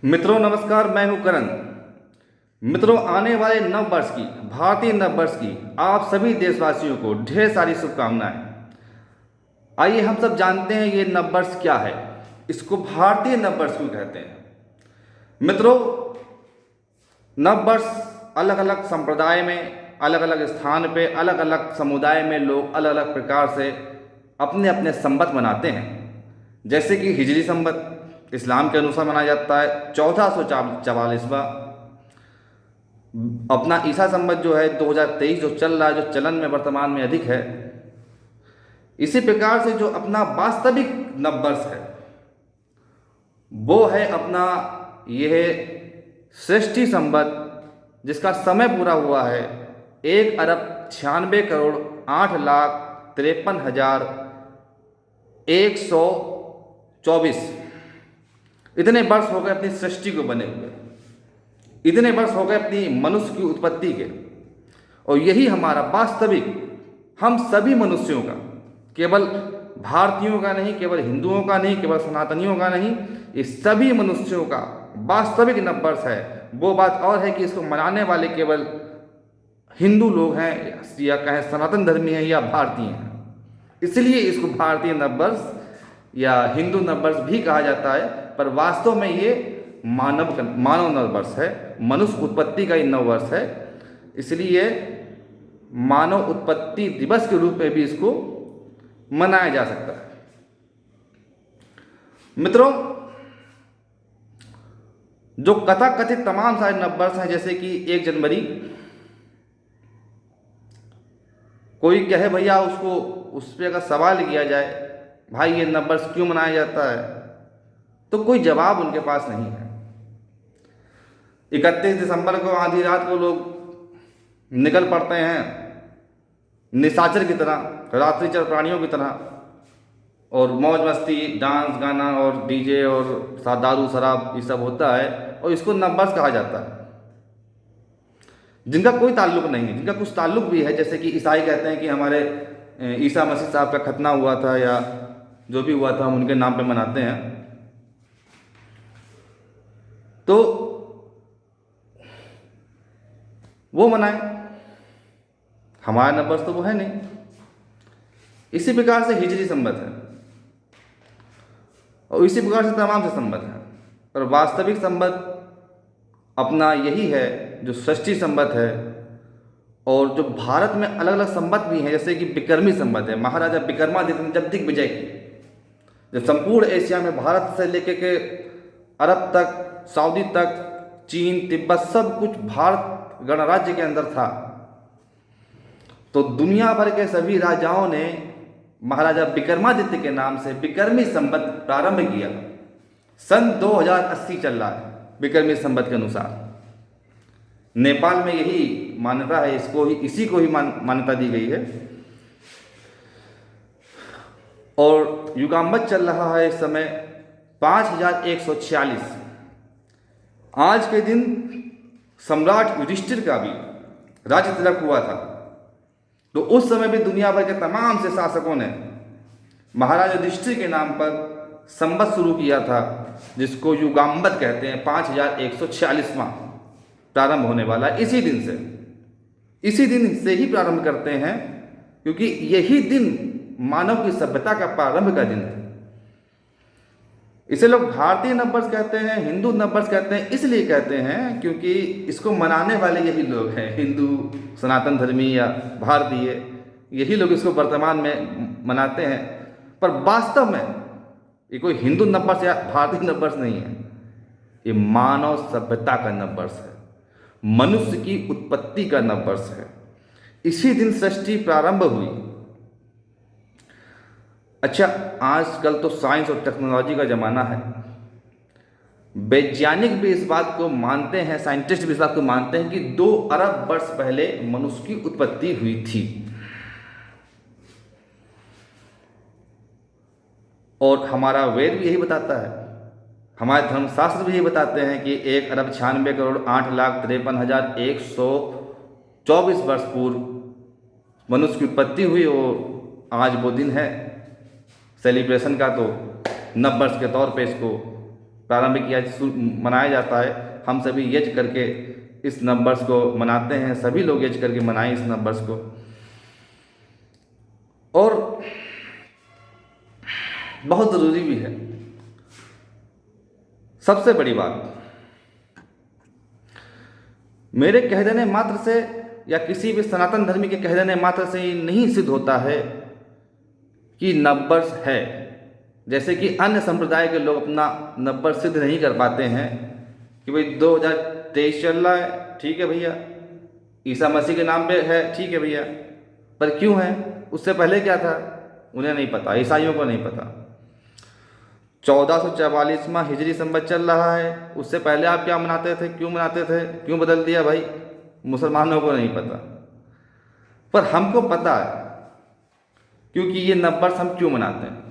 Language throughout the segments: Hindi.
मित्रों नमस्कार, मैं हूं करण। मित्रों, आने वाले नव वर्ष की, भारतीय नव वर्ष की आप सभी देशवासियों को ढेर सारी शुभकामनाएं। आइए हम सब जानते हैं ये नव वर्ष क्या है, इसको भारतीय नव वर्ष क्यों कहते हैं। मित्रों, नव वर्ष अलग अलग संप्रदाय में, अलग अलग स्थान पे, अलग अलग समुदाय में लोग अलग अलग प्रकार से अपने अपने संवत मनाते हैं। जैसे कि हिजरी संवत इस्लाम के अनुसार मनाया जाता है 1444वां। अपना ईसा संवत जो है 2023 जो चल रहा है, जो चलन में वर्तमान में अधिक है। इसी प्रकार से जो अपना वास्तविक नववर्ष है वो है अपना यह सृष्टि संवत, जिसका समय पूरा हुआ है 1,96,53,124। इतने वर्ष हो गए अपनी सृष्टि को बने हुए, इतने वर्ष हो गए अपनी मनुष्य की उत्पत्ति के। और यही हमारा वास्तविक, हम सभी मनुष्यों का, केवल भारतीयों का नहीं, केवल हिंदुओं का नहीं, केवल सनातनियों का नहीं, इस सभी मनुष्यों का वास्तविक नववर्ष है। वो बात और है कि इसको मनाने वाले केवल हिंदू लोग हैं, या कहें सनातन धर्मी हैं, या भारतीय हैं। इसलिए इसको भारतीय नववर्ष या हिंदू नववर्ष भी कहा जाता है। पर वास्तव में ये मानव नववर्ष है, मनुष्य उत्पत्ति का ये नववर्ष है। इसलिए मानव उत्पत्ति दिवस के रूप में भी इसको मनाया जा सकता है। मित्रों, जो कथाकथित तमाम सारे नववर्ष हैं, जैसे कि 1 जनवरी, कोई कहे भैया उसको, उस पर अगर सवाल किया जाए भाई ये नववर्ष क्यों मनाया जाता है, तो कोई जवाब उनके पास नहीं है। 31 दिसंबर को आधी रात को लोग निकल पड़ते हैं निशाचर की तरह, रात्रिचर प्राणियों की तरह, और मौज मस्ती, डांस गाना और डीजे और दारू शराब ये सब होता है, और इसको नववर्ष कहा जाता है। जिनका कोई ताल्लुक नहीं है, जिनका कुछ ताल्लुक भी है, जैसे कि ईसाई कहते हैं कि हमारे ईसा मसीह साहब का खतना हुआ था, या जो भी हुआ था हम उनके नाम पे मनाते हैं। तो वो मनाएं, हमारा नववर्ष तो वो है नहीं। इसी प्रकार से हिजरी संवत है, और इसी प्रकार से तमाम से संवत है। पर वास्तविक संवत अपना यही है जो षष्ठी संवत है। और जो भारत में अलग अलग संवत भी हैं, जैसे कि विक्रमी संवत है। महाराजा विक्रमादित्य ने जब दिग्विजय की, जब संपूर्ण एशिया में भारत से लेकर के अरब तक, सऊदी तक, चीन, तिब्बत सब कुछ भारत गणराज्य के अंदर था, तो दुनिया भर के सभी राजाओं ने महाराजा विक्रमादित्य के नाम से विक्रमी संवत प्रारंभ किया। सन 2080 चल रहा है विक्रमी संवत के अनुसार। नेपाल में यही मान्यता है, इसी को ही मान्यता दी गई है। और युगांबत चल रहा है इस समय 5146। आज के दिन सम्राट युधिष्ठिर का भी राज्य तिलक हुआ था। तो उस समय भी दुनिया भर के तमाम से शासकों ने महाराजा युधिष्ठिर के नाम पर संवत शुरू किया था, जिसको युगांबत कहते हैं। 5146वां प्रारंभ होने वाला है इसी दिन से ही प्रारंभ करते हैं, क्योंकि यही दिन मानव की सभ्यता का प्रारंभ का दिन है। इसे लोग भारतीय नववर्ष कहते हैं, हिंदू नववर्ष कहते हैं। इसलिए कहते हैं क्योंकि इसको मनाने वाले यही लोग हैं, हिंदू, सनातन धर्मी या भारतीय, यही लोग इसको वर्तमान में मनाते हैं। पर वास्तव में ये कोई हिंदू नववर्ष या भारतीय नववर्ष नहीं है, ये मानव सभ्यता का नववर्ष है, मनुष्य की उत्पत्ति का नववर्ष है। इसी दिन सृष्टि प्रारंभ हुई। अच्छा, आजकल तो साइंस और टेक्नोलॉजी का ज़माना है। वैज्ञानिक भी इस बात को मानते हैं, साइंटिस्ट भी इस बात को मानते हैं कि 2 अरब वर्ष पहले मनुष्य की उत्पत्ति हुई थी। और हमारा वेद भी यही बताता है, हमारे धर्मशास्त्र भी यही बताते हैं कि 1,98,08,53,124 वर्ष पूर्व मनुष्य की उत्पत्ति हुई। और आज वो दिन है सेलिब्रेशन का, तो नववर्ष के तौर पे इसको प्रारंभिक यज्ञ मनाया जाता है। हम सभी यज्ञ करके इस नववर्ष को मनाते हैं, सभी लोग यज्ञ करके मनाएं इस नववर्ष को। और बहुत ज़रूरी भी है। सबसे बड़ी बात, मेरे कह देने मात्र से या किसी भी सनातन धर्मी के कह देने मात्र से ये नहीं सिद्ध होता है कि नववर्ष है। जैसे कि अन्य संप्रदाय के लोग अपना नववर्ष सिद्ध नहीं कर पाते हैं कि भाई 2023 चल रहा है, ठीक है भैया, ईसा मसीह के नाम पे है, ठीक है भैया, पर क्यों है, उससे पहले क्या था, उन्हें नहीं पता, ईसाइयों को नहीं पता। 1444वां हिजरी संवत चल रहा है, उससे पहले आप क्या मनाते थे, क्यों मनाते थे, क्यों बदल दिया भाई, मुसलमानों को नहीं पता, पर हमको पता है, क्योंकि ये नववर्ष हम क्यों मनाते हैं।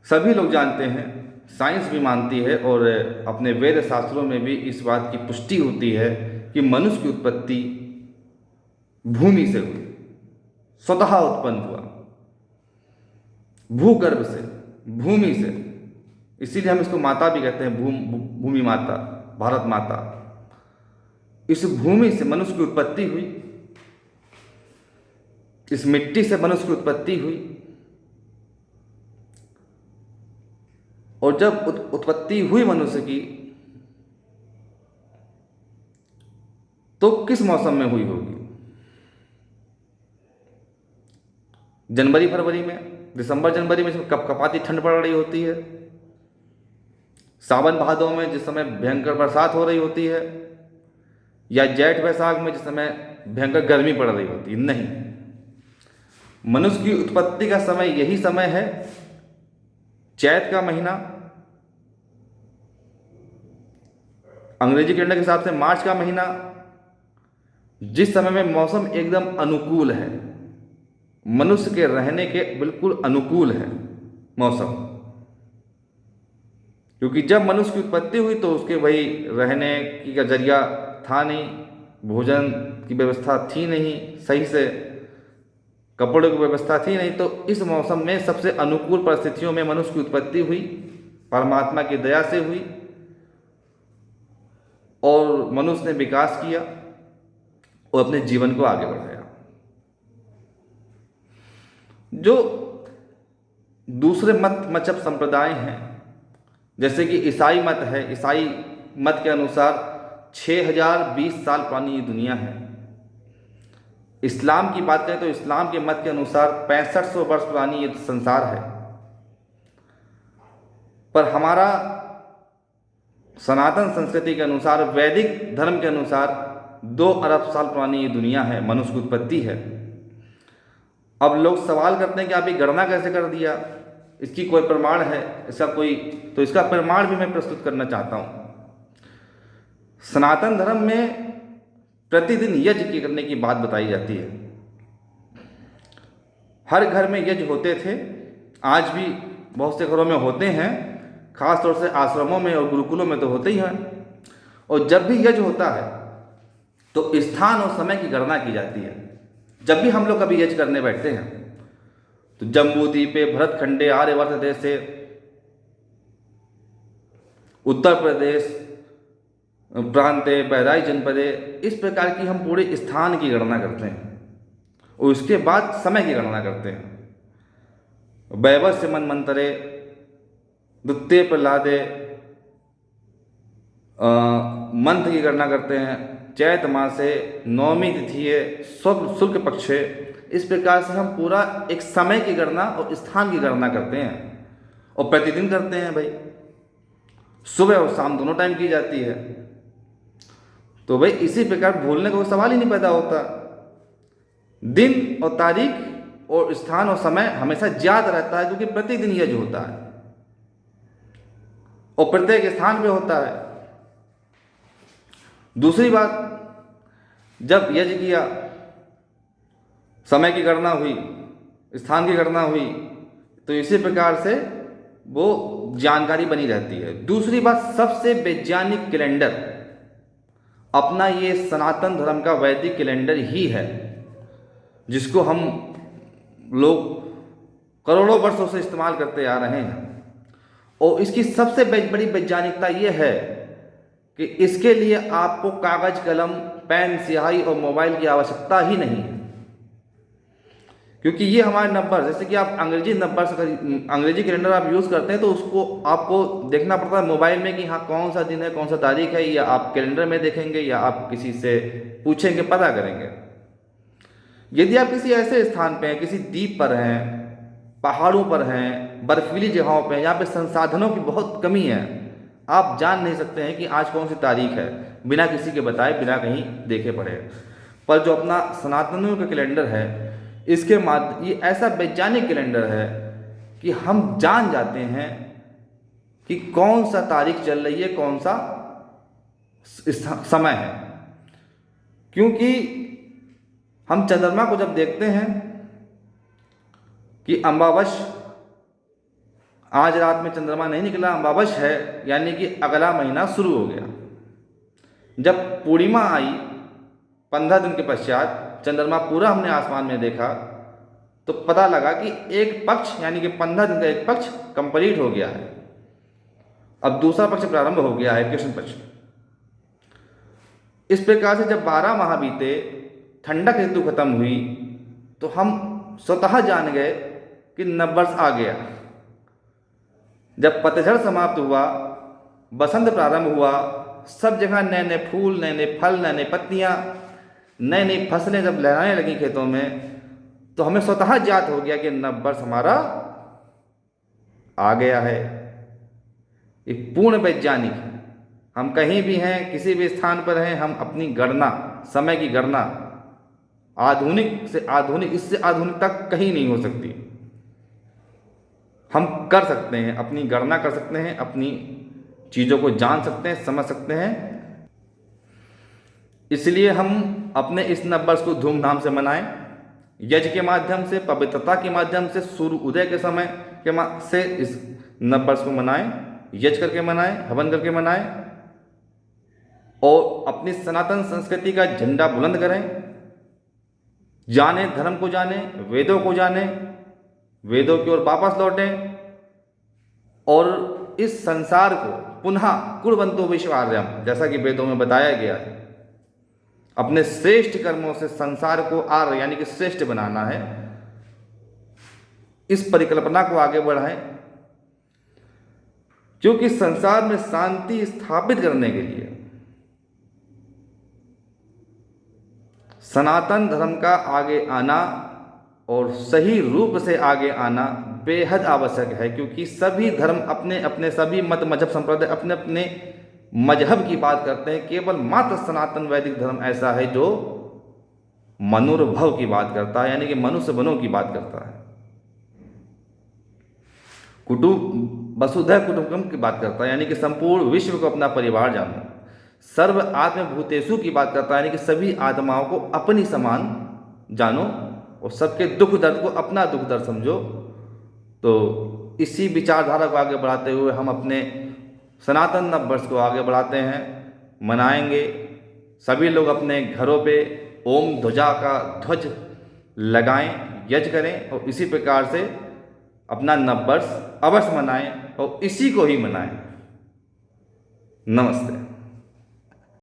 सभी लोग जानते हैं, साइंस भी मानती है और अपने वेद शास्त्रों में भी इस बात की पुष्टि होती है कि मनुष्य की उत्पत्ति भूमि से हुई, स्वतः उत्पन्न हुआ, भूगर्भ से, भूमि से। इसीलिए हम इसको माता भी कहते हैं, भूमि माता, भारत माता। इस भूमि से मनुष्य की उत्पत्ति हुई, इस मिट्टी से मनुष्य की उत्पत्ति हुई। और जब उत्पत्ति हुई मनुष्य की, तो किस मौसम में हुई होगी? जनवरी फरवरी में, दिसंबर जनवरी में कपकपाती ठंड पड़ रही होती है, सावन भादों में जिस समय भयंकर बरसात हो रही होती है, या जेठ वैशाख में जिस समय भयंकर गर्मी पड़ रही होती है। नहीं, मनुष्य की उत्पत्ति का समय यही समय है, चैत का महीना, अंग्रेजी कैलेंडर के हिसाब से मार्च का महीना, जिस समय में मौसम एकदम अनुकूल है, मनुष्य के रहने के बिल्कुल अनुकूल है मौसम। क्योंकि जब मनुष्य की उत्पत्ति हुई तो उसके भाई रहने का जरिया था नहीं, भोजन की व्यवस्था थी नहीं सही से, कपड़ों की व्यवस्था थी नहीं, तो इस मौसम में सबसे अनुकूल परिस्थितियों में मनुष्य की उत्पत्ति हुई, परमात्मा की दया से हुई, और मनुष्य ने विकास किया और अपने जीवन को आगे बढ़ाया। जो दूसरे मजहब संप्रदाय हैं, जैसे कि ईसाई मत है, ईसाई मत के अनुसार 6020 साल पुरानी ये दुनिया है। इस्लाम की बात करें तो इस्लाम के मत के अनुसार 6500 वर्ष पुरानी ये संसार है। पर हमारा सनातन संस्कृति के अनुसार, वैदिक धर्म के अनुसार 2 अरब साल पुरानी ये दुनिया है, मनुष्य की उत्पत्ति है। अब लोग सवाल करते हैं कि आप ये गणना कैसे कर दिया, इसकी कोई प्रमाण है, इसका कोई, तो इसका प्रमाण भी मैं प्रस्तुत करना चाहता हूँ। सनातन धर्म में प्रतिदिन यज्ञ करने की बात बताई जाती है। हर घर में यज्ञ होते थे, आज भी बहुत से घरों में होते हैं, खास तौर से आश्रमों में और गुरुकुलों में तो होते ही हैं। और जब भी यज्ञ होता है तो स्थान और समय की गणना की जाती है। जब भी हम लोग कभी यज्ञ करने बैठते हैं तो जम्बूद्वीपे, भरतखंडे, आर्यवर्त देश से, उत्तर प्रदेश प्रांते, बहराइच जनपदे, इस प्रकार की हम पूरे स्थान की गणना करते हैं और उसके बाद समय की गणना करते हैं। वैवस्य मन्वन्तरे, द्वितीय प्रहलादे, मंथ की गणना करते हैं, चैत मासे, नवमी तिथिये, शुक्ल पक्षे। इस प्रकार से हम पूरा एक समय की गणना और स्थान की गणना करते हैं और प्रतिदिन करते हैं भाई, सुबह और शाम दोनों टाइम की जाती है। तो भाई इसी प्रकार भूलने का कोई सवाल ही नहीं पैदा होता। दिन और तारीख और स्थान और समय हमेशा याद रहता है, क्योंकि प्रतिदिन यज्ञ होता है और प्रत्येक स्थान पे होता है। दूसरी बात, जब यज्ञ किया, समय की गणना हुई, स्थान की गणना हुई, तो इसी प्रकार से वो जानकारी बनी रहती है। दूसरी बात, सबसे वैज्ञानिक कैलेंडर अपना ये सनातन धर्म का वैदिक कैलेंडर ही है, जिसको हम लोग करोड़ों वर्षों से इस्तेमाल करते आ रहे हैं। और इसकी सबसे बड़ी वैज्ञानिकता ये है कि इसके लिए आपको कागज कलम, पेन, स्याही और मोबाइल की आवश्यकता ही नहीं है, क्योंकि ये हमारे नंबर, जैसे कि आप अंग्रेजी नंबर से अंग्रेजी कैलेंडर आप यूज़ करते हैं तो उसको आपको देखना पड़ता है मोबाइल में कि हाँ कौन सा दिन है, कौन सा तारीख है, या आप कैलेंडर में देखेंगे या आप किसी से पूछेंगे, पता करेंगे। यदि आप किसी ऐसे स्थान पे हैं, किसी द्वीप पर हैं, पहाड़ों पर हैं, बर्फीली जगहों पे, जहाँ पे संसाधनों की बहुत कमी है, आप जान नहीं सकते हैं कि आज कौन सी तारीख है बिना किसी के बताए, बिना कहीं देखे पढ़े। पर जो अपना सनातनियों का कैलेंडर है, इसके माध्यम, ये ऐसा वैज्ञानिक कैलेंडर है कि हम जान जाते हैं कि कौन सा तारीख चल रही है, कौन सा समय है। क्योंकि हम चंद्रमा को जब देखते हैं कि अमावस, आज रात में चंद्रमा नहीं निकला, अमावस है, यानी कि अगला महीना शुरू हो गया। जब पूर्णिमा आई 15 दिन के पश्चात, चंद्रमा पूरा हमने आसमान में देखा, तो पता लगा कि एक पक्ष, यानी कि 15 दिन का एक पक्ष कंप्लीट हो गया है, अब दूसरा पक्ष प्रारंभ हो गया है, कृष्ण पक्ष। इस प्रकार से जब 12 माह बीते, ठंडक ऋतु खत्म हुई, तो हम स्वतः जान गए कि नववर्ष आ गया। जब पतझड़ समाप्त हुआ, बसंत प्रारंभ हुआ, सब जगह नए नए फूल, नए नए फल, नए नए पत्तियाँ, नई नई फसलें जब लहराने लगी खेतों में, तो हमें स्वतः ज्ञात हो गया कि नववर्ष हमारा आ गया है। एक पूर्ण वैज्ञानिक है। हम कहीं भी हैं, किसी भी स्थान पर हैं, हम अपनी गणना, समय की गणना, आधुनिक से आधुनिक, इससे आधुनिक तक कहीं नहीं हो सकती। हम कर सकते हैं, अपनी गणना कर सकते हैं, अपनी चीज़ों को जान सकते हैं, समझ सकते हैं। इसलिए हम अपने इस नववर्ष को धूमधाम से मनाएं, यज्ञ के माध्यम से, पवित्रता के माध्यम से, सूर्य उदय के समय से इस नववर्ष को मनाएं, यज्ञ करके मनाएं, हवन करके मनाएं, और अपनी सनातन संस्कृति का झंडा बुलंद करें। जाने, धर्म को जाने, वेदों को जाने, वेदों की ओर वापस लौटें, और इस संसार को पुनः कुर्वन्तो विश्वार्यम, जैसा कि वेदों में बताया गया है, अपने श्रेष्ठ कर्मों से संसार को आर्य, यानी कि श्रेष्ठ बनाना है। इस परिकल्पना को आगे बढ़ाएं, क्योंकि संसार में शांति स्थापित करने के लिए सनातन धर्म का आगे आना और सही रूप से आगे आना बेहद आवश्यक है। क्योंकि सभी धर्म अपने अपने, सभी मत, मजहब, संप्रदाय अपने अपने मजहब की बात करते हैं। केवल मात्र सनातन वैदिक धर्म ऐसा है जो मनुर्भव की बात करता है, यानी कि मनुष्य बनों की बात करता है, वसुधैव कुटुंबकम की बात करता है, यानी कि संपूर्ण विश्व को अपना परिवार जानो। सर्व आत्मभूतेषु की बात करता है, यानी कि सभी आत्माओं को अपनी समान जानो और सबके दुख दर्द को अपना दुख दर्द समझो। तो इसी विचारधारा को आगे बढ़ाते हुए हम अपने सनातन नववर्ष को आगे बढ़ाते हैं, मनाएंगे। सभी लोग अपने घरों पे ओम ध्वजा का ध्वज लगाएं, यज्ञ करें, और इसी प्रकार से अपना नववर्ष अवश्य मनाएं और इसी को ही मनाएं। नमस्ते।